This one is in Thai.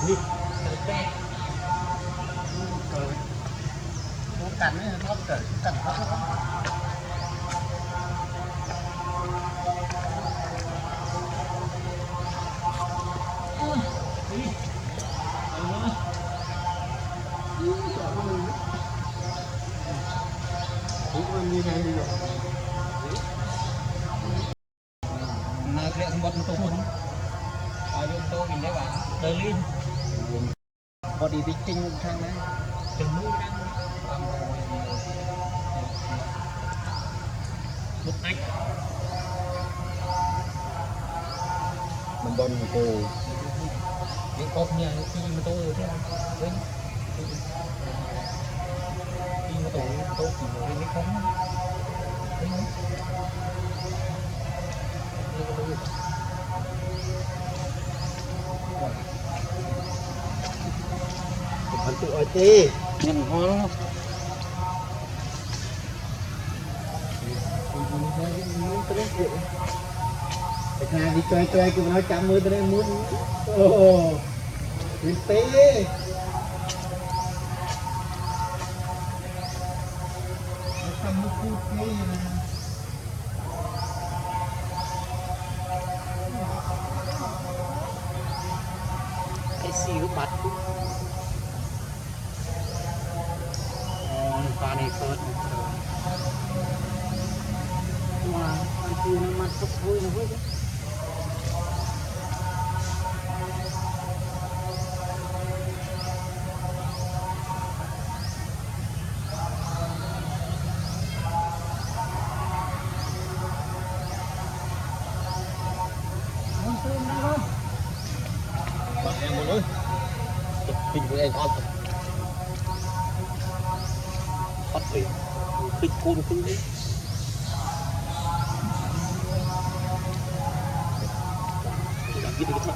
นี่เป๊ะกันนี่เขาเกิดกันเขามันมีไงดีหรอนาเกลียดบดตัวหุ่นอายุโตกินได้บ้างเดินลิ้นพอดีจริงทางนั้นจมูกนั่งความโวยมุดไอ้มันบอลโกยังครบเนี่ยที่มันโตอยู่ที่ไหนเว้ยที่มันโตกี่โมงไม่ครบพันตัวไอตีเงินพอแล้วไปทางที่ใจกูมันเอาจับมือตัวนี้มุดโอ้โหวิตีทำมือพูดนี่ไอซีรูบัตรปลาในเฟิร์สว้าวมันคือน้ำมันสักถ้วยนะเว้ยบักแอมหมดเลยปิดเองออดอดเลยปิดคูณขึ้นเลยหลังกินอีกที